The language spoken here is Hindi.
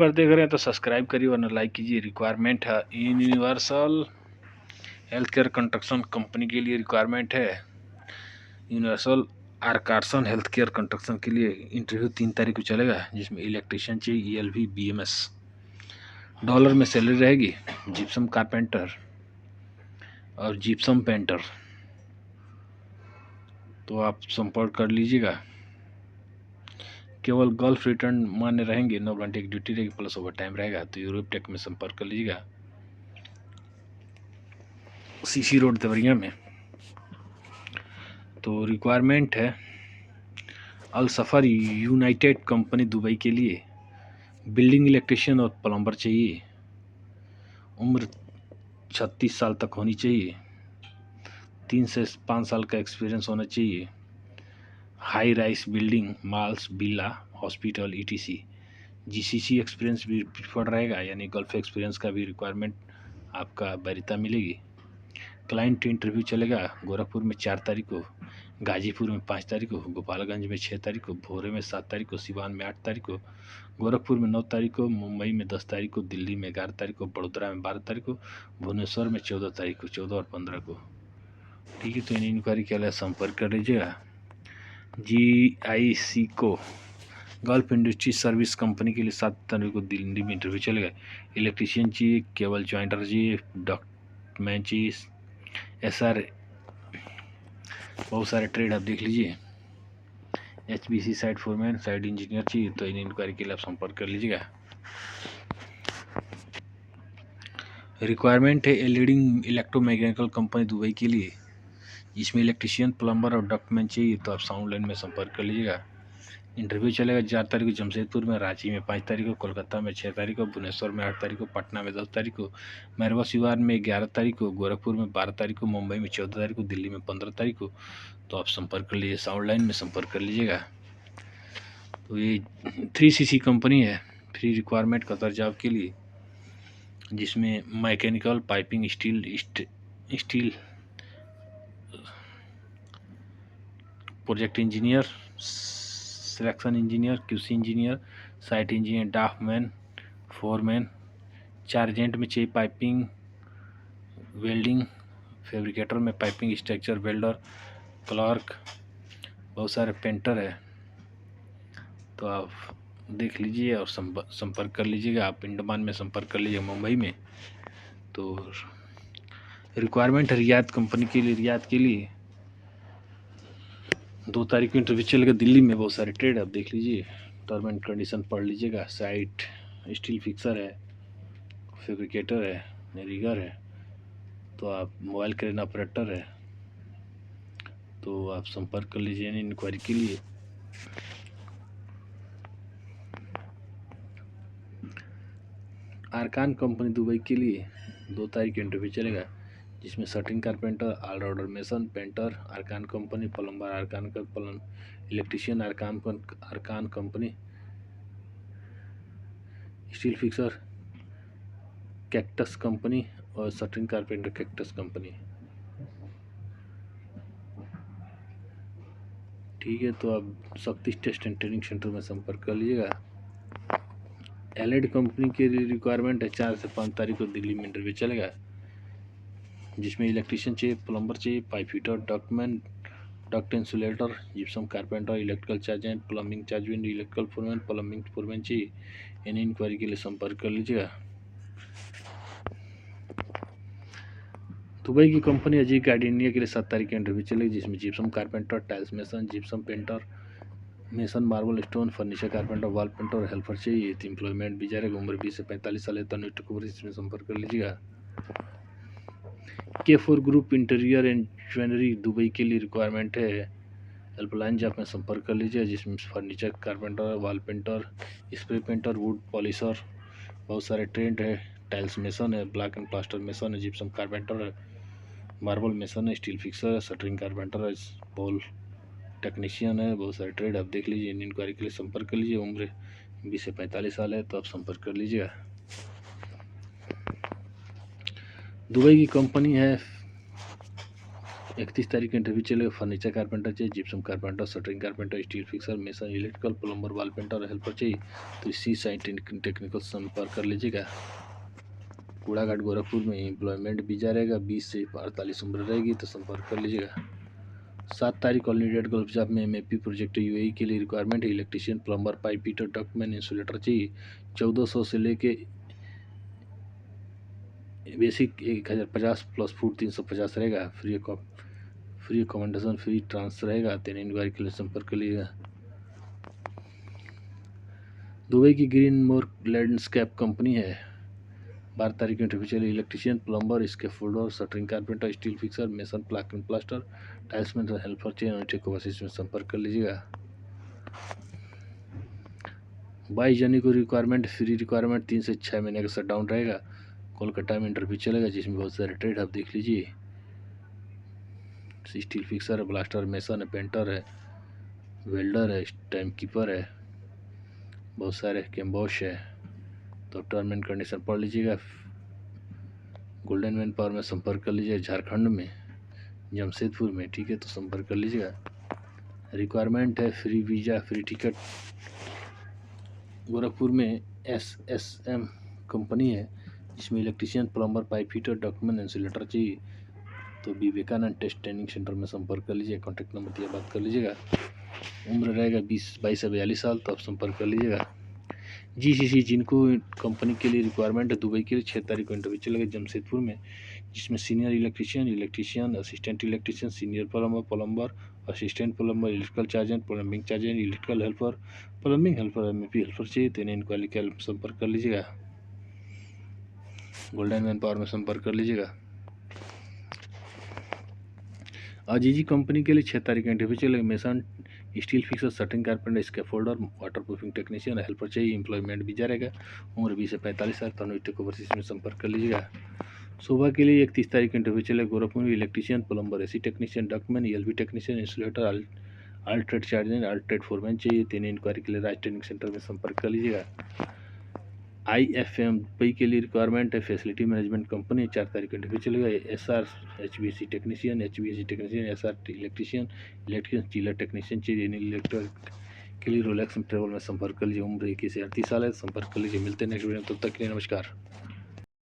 पर देख रहे हैं तो सब्सक्राइब करिए वरना लाइक कीजिए। रिक्वायरमेंट है universal health care construction company के लिए रिक्वायरमेंट है। यूनिवर्सल आरकारसन हेल्थ केयर कंस्ट्रक्शन के लिए इंटरव्यू 3 तारीख को चलेगा, जिसमें इलेक्ट्रिशियन चाहिए, ELV BMS। डॉलर में सैलरी रहेगी। जिप्सम कारपेंटर और जिप्सम पेंटर, तो आप संपर्क कर लीजिएगा। केवल गल्फ रिटर्न मान्य रहेंगे। 9 घंटे की ड्यूटी रहेगी प्लस ओवर टाइम रहेगा। तो यूरोप टेक में संपर्क कर लीजिएगा, CC रोड देवरिया में। तो रिक्वायरमेंट है अल सफ़र यूनाइटेड कंपनी दुबई के लिए बिल्डिंग इलेक्ट्रिशियन और प्लम्बर चाहिए। उम्र 36 साल तक होनी चाहिए। 3 से 5 साल का एक्सपीरियंस होना चाहिए। High rice building, malls, villa, hospital, ETC। GCC experience भी प्रीफर्ड रहेगा, यानी गल्फ एक्सपीरियंस का भी रिक्वायरमेंट आपका वरीयता मिलेगी। क्लाइंट इंटरव्यू चलेगा गोरखपुर में 4 तारीख को, गाजीपुर में 5 तारीख को, गोपालगंज में 6 तारीख को, भोरे में 7 तारीख को, सिवान में 8 तारीख को, गोरखपुर में 9 तारीख को, मुंबई में 10 तारीख को, दिल्ली में 11 तारीख को, बड़ोदरा में 12 तारीख को, भुवनेश्वर में 14 तारीख को, 14 और 15 को। ठीक है, तो इन इंक्वायरी के लिए संपर्क कर लीजिएगा। GIC को गल्फ इंडस्ट्री सर्विस कंपनी के लिए 7 तारीख को दिल्ली में इंटरव्यू चलेगा। इलेक्ट्रीशियन चाहिए, केबल ज्वाइंटर चाहिए, डॉक्टमैन चाहिए, SR, बहुत सारे ट्रेड आप देख लीजिए। HBC site foreman, site engineer चाहिए। तो इन इंक्वायरी के लिए आप संपर्क कर लीजिएगा। रिक्वायरमेंट है लीडिंग इलेक्ट्रोमैकेनिकल कंपनी दुबई के लिए, जिसमें इलेक्ट्रिशियन, प्लम्बर और डॉक्टमैन चाहिए। तो आप साउंड लाइन में संपर्क कर लीजिएगा। इंटरव्यू चलेगा 4 तारीख को जमशेदपुर में, रांची में 5 तारीख को, कोलकाता में 6 तारीख को, भुवनेश्वर में 8 तारीख को, पटना में 10 तारीख को, मैरवा सिवान में 11 तारीख को, गोरखपुर में 12 तारीख को, मुंबई में 14 तारीख को, दिल्ली में 15 तारीख को। तो आप संपर्क कर लीजिए, साउंड लाइन में संपर्क कर लीजिएगा। तो ये 3CC कंपनी है, फ्री रिक्वायरमेंट कतर जॉब के लिए, जिसमें mechanical, piping, steel project engineer, selection engineer, QC engineer, site engineer, draftsman, foreman, चार्जेंट में चाहिए पाइपिंग, वेल्डिंग, फैब्रिकेटर में पाइपिंग, स्ट्रक्चर वेल्डर, क्लर्क, बहुत सारे पेंटर है। तो आप देख लीजिए और संपर्क कर लीजिएगा। आप इंडमान में संपर्क कर लीजिए, मुंबई में। तो रिक्वायरमेंट है रियाद कंपनी के लिए, रियाद के लिए 2 तारीख को इंटरव्यू चलेगा दिल्ली में। बहुत सारे ट्रेड आप देख लीजिए, टर्म एंड कंडीशन पढ़ लीजिएगा। साइट स्टील फिक्सर है, फैब्रिकेटर है, रिगर है। तो आप मोबाइल क्रेन ऑपरेटर है। तो आप संपर्क कर लीजिए इंक्वायरी के लिए। आरकान कंपनी दुबई के लिए 2 तारीख को इंटरव्यू चलेगा, जिसमें shuttering carpenter, all rounder mason, painter, Arkan company, plumber Arkan का, electrician Arkan company, steel fixer Cactus company और शटरिंग कारपेंटर कैक्टस कंपनी। ठीक है, तो आप शक्ति टेस्ट एंड ट्रेनिंग सेंटर में संपर्क कर लीजिएगा। एलेड कंपनी के रिक्वायरमेंट है 4 से 5 तारीख को दिल्ली में इंटरव्यू चलेगा, जिसमें इलेक्ट्रिशियन चाहिए, प्लम्बर चाहिए, pipe fitter, ductman, duct insulator, gypsum carpenter, electrical chargehand, plumbing chargehand, electrical foreman, plumbing foreman चाहिए। इन इंक्वायरी के लिए संपर्क कर लीजिएगा। दुबई की कंपनी अजीत गार्ड इंडिया के लिए 7 तारीख को इंटरव्यू चलेगी, जिसमें gypsum carpenter, tiles mason, gypsum painter, mason, marble stone, furniture carpenter, wall painter और हेल्पर चाहिए। एम्प्लॉयमेंट वीजा रहेगा। उम्र 20 से 45 साल है। तनुष्ट कुमार, इसमें संपर्क कर लीजिएगा। K4 group interior and jewellery Dubai के लिए रिक्वायरमेंट है। हेल्पलाइन जॉब में संपर्क कर लीजिए, जिसमें furniture carpenter, wall painter, spray painter, would polisher, बहुत सारे ट्रेंड है। टाइल्स मेसन है, ब्लॉक एंड प्लास्टर मेसन है, जिप्सम कारपेंटर है, मार्बल मेसन है, स्टील फिक्सर है, शटरिंग कारपेंटर है, पोल टेक्नीशियन है। बहुत सारे ट्रेड आप देख लीजिए। इन इंक्वायरी के लिए संपर्क कर लीजिए। उम्र 20 से 45 साल है। तो आप संपर्क कर लीजिएगा। दुबई की कंपनी है 31 तारीख का इंटरव्यू चलेगा। फर्नीचर कारपेंटर चाहिए, gypsum carpenter, shuttering carpenter, steel fixer, mason, electrical, plumber, वाल पेंटर, हेल्पर चाहिए तो इसी साइट टेक्निकल संपर्क कर लीजिएगा। कूड़ाघाट गोरखपुर में एम्प्लॉयमेंट वीजा रहेगा, 20 से 48 उम्र रहेगी तो संपर्क कर लीजिएगा। 7 तारीख ऑल इंडिया गल्फ जॉब में एमएपी प्रोजेक्ट यूएई के लिए रिक्वायरमेंट है। Electrician, plumber, pipe fitter, ductman, insulator चाहिए। 1400 से लेके बेसिक 1050 प्लस फूड 350 रहेगा। फ्री अकोमोडेशन, फ्री ट्रांसफर रहेगा। तेने इंक्वायरी के लिए संपर्क कर लीजिएगा। दुबई की ग्रीन मोर लैंडस्केप कंपनी है। 12 तारीख को इंटरव्यू चले। Electrician, plumber, scaffolder, shuttering carpenter, steel fixer, mason, block and plaster, tilesman, helper चाहिए। टेक ओवरसीज में संपर्क कर लीजिएगा। 22 जनवरी को रिक्वायरमेंट, फ्री रिक्वायरमेंट 3 से 6 महीने का शटडाउन रहेगा। कोलकाता में इंटरव्यू चलेगा जिसमें बहुत सारे ट्रेड आप देख लीजिए। स्टील फिक्सर है, ब्लास्टर, मेसन है, पेंटर है, वेल्डर है, टाइम कीपर है, बहुत सारे कैम्बॉश है। तो टर्म एंड कंडीशन पढ़ लीजिएगा। गोल्डन मैन पावर में संपर्क कर लीजिएगा, झारखंड में, जमशेदपुर में, ठीक है तो संपर्क कर लीजिएगा। रिक्वायरमेंट है free visa, free ticket. Gorakhpur में SSM कंपनी है जिसमें electrician, plumber, pipe fitter, document, insulator चाहिए तो विवेकानंद टेस्ट ट्रेनिंग सेंटर में संपर्क कर लीजिए। कॉन्टैक्ट नंबर दिया, बात कर लीजिएगा। उम्र रहेगा 22 से 42 साल तो आप संपर्क कर लीजिएगा। GCC जिनको कंपनी के लिए रिक्वायरमेंट है दुबई के लिए 6 तारीख को इंटरव्यू चलेगा जमशेदपुर में जिसमें senior electrician, assistant electrician, senior plumber, assistant plumber, electrical chargehand, plumbing chargehand, electrical helper, plumbing helper, MAP helper चाहिए तो इन्हें इंक्वायरी के संपर्क कर लीजिएगा। गोल्डन मैन पावर में संपर्क कर लीजिएगा। अजीजी कंपनी के लिए 6 तारीख का इंटरव्यू चलेगा। Mason, steel fixer, shuttering carpenter, scaffolder, water proofing technician, helper चाहिए। एम्प्लॉयमेंट वीजा रहेगा। उम्र 20 से 45 साल। तो टेक ओवरसीज में संपर्क कर लीजिएगा। सुबह के लिए 31 तारीख का इंटरव्यू चलेगा। गोरखपुर में electrician, plumber, AC technician, document, LV technician, insulator, all trade chargehand, all trade foreman चाहिए। तीन इंक्वायरी के लिए राज ट्रेनिंग सेंटर में संपर्क कर लीजिएगा। IFM दुबई के लिए रिक्वायरमेंट है। फैसिलिटी मैनेजमेंट कंपनी 4 तारीख को इंटरव्यू चलेगा। SR HVAC technician, SR electrician, electrician, chiller technician चाहिए। इलेक्ट्रिक के लिए रोलेक्स ट्रेवल में संपर्क कर लीजिए। उम्र 21 से 38 साल है, संपर्क कर लीजिए। मिलते हैं नेक्स्ट वीडियो में, तब तक के लिए नमस्कार।